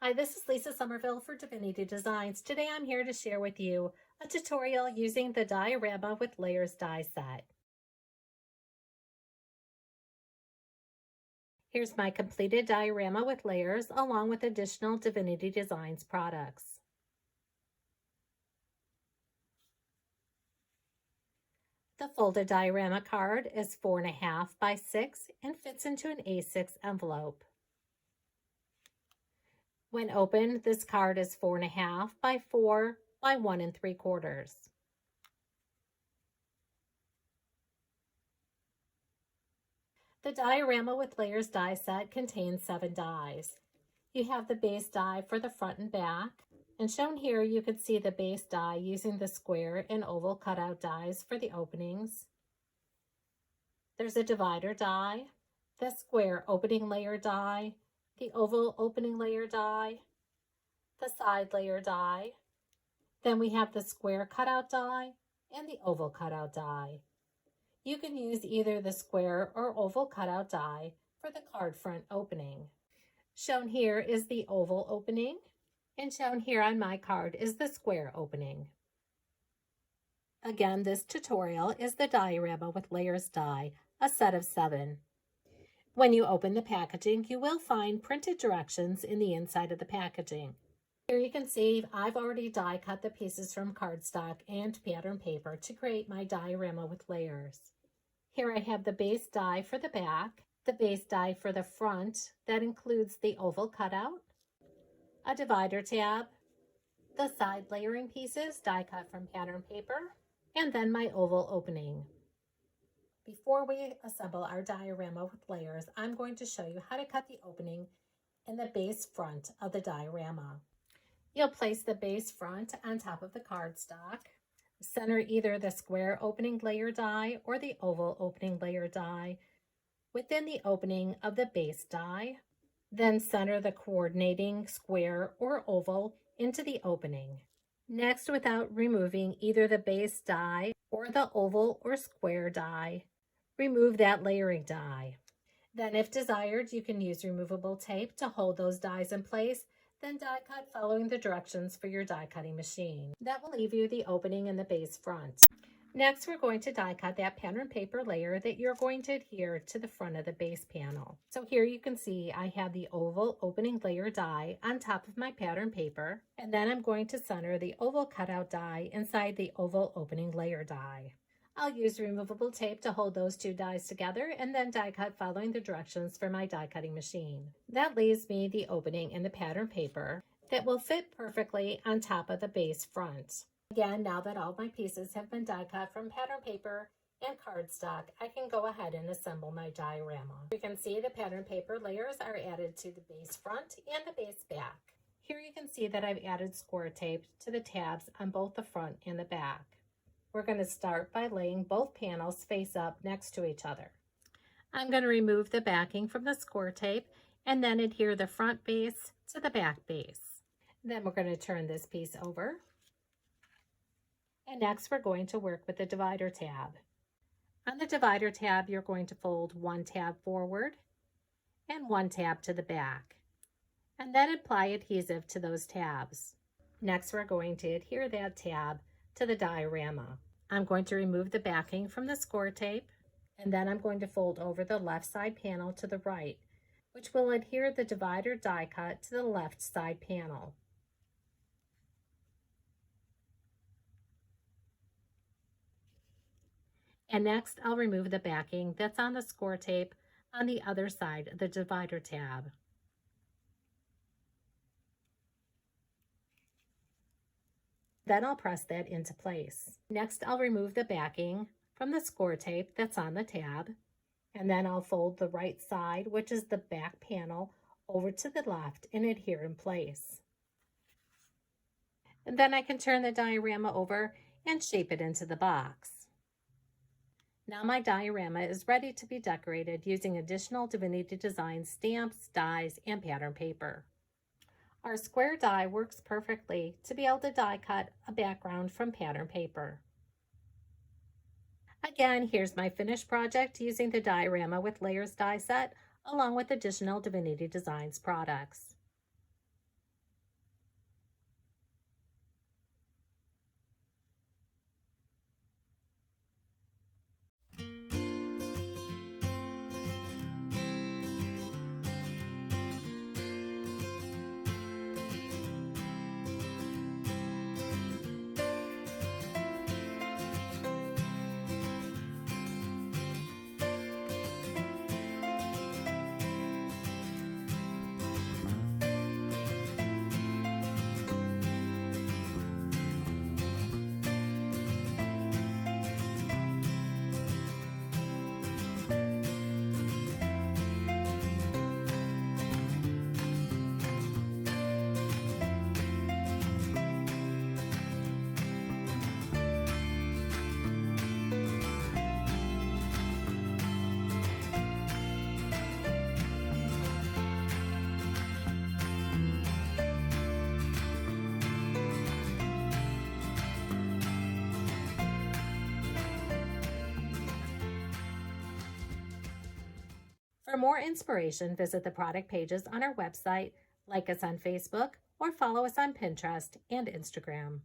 Hi, this is Lisa Somerville for Divinity Designs. Today I'm here to share with you a tutorial using the Diorama with Layers die set. Here's my completed diorama with layers along with additional Divinity Designs products. The folded diorama card is 4.5 by 6 and fits into an A6 envelope. When opened, this card is 4.5 by 4 by 1 3/4. The Diorama with Layers die set contains 7 dies. You have the base die for the front and back, and shown here you can see the base die using the square and oval cutout dies for the openings. There's a divider die, the square opening layer die, the oval opening layer die, the side layer die. Then we have the square cutout die and the oval cutout die. You can use either the square or oval cutout die for the card front opening. Shown here is the oval opening, and shown here on my card is the square opening. Again, this tutorial is the Diorama with Layers die, a set of 7. When you open the packaging, you will find printed directions in the inside of the packaging. Here you can see I've already die cut the pieces from cardstock and pattern paper to create my Diorama with Layers. Here I have the base die for the back, the base die for the front that includes the oval cutout, a divider tab, the side layering pieces die cut from pattern paper, and then my oval opening. Before we assemble our diorama with layers, I'm going to show you how to cut the opening in the base front of the diorama. You'll place the base front on top of the cardstock. Center either the square opening layer die or the oval opening layer die within the opening of the base die. Then center the coordinating square or oval into the opening. Next, without removing either the base die or the oval or square die, remove that layering die. Then if desired, you can use removable tape to hold those dies in place. Then die cut following the directions for your die cutting machine. That will leave you the opening in the base front. Next, we're going to die cut that pattern paper layer that you're going to adhere to the front of the base panel. So here you can see I have the oval opening layer die on top of my pattern paper, and then I'm going to center the oval cutout die inside the oval opening layer die. I'll use removable tape to hold those 2 dies together and then die cut following the directions for my die cutting machine. That leaves me the opening in the pattern paper that will fit perfectly on top of the base front. Again, now that all my pieces have been die cut from pattern paper and cardstock, I can go ahead and assemble my diorama. You can see the pattern paper layers are added to the base front and the base back. Here you can see that I've added score tape to the tabs on both the front and the back. We're going to start by laying both panels face up next to each other. I'm going to remove the backing from the score tape and then adhere the front base to the back base. Then we're going to turn this piece over. And next we're going to work with the divider tab. On the divider tab, you're going to fold 1 tab forward and 1 tab to the back, and then apply adhesive to those tabs. Next, we're going to adhere that tab to the diorama. I'm going to remove the backing from the score tape, and then I'm going to fold over the left side panel to the right, which will adhere the divider die cut to the left side panel. And next, I'll remove the backing that's on the score tape on the other side of the divider tab. Then I'll press that into place. Next, I'll remove the backing from the score tape that's on the tab, and then I'll fold the right side, which is the back panel, over to the left and adhere in place. And then I can turn the diorama over and shape it into the box. Now my diorama is ready to be decorated using additional Divinity Design stamps, dies, and pattern paper. Our square die works perfectly to be able to die cut a background from pattern paper. Again, here's my finished project using the Diorama with Layers die set along with additional Divinity Designs products. For more inspiration, visit the product pages on our website, like us on Facebook, or follow us on Pinterest and Instagram.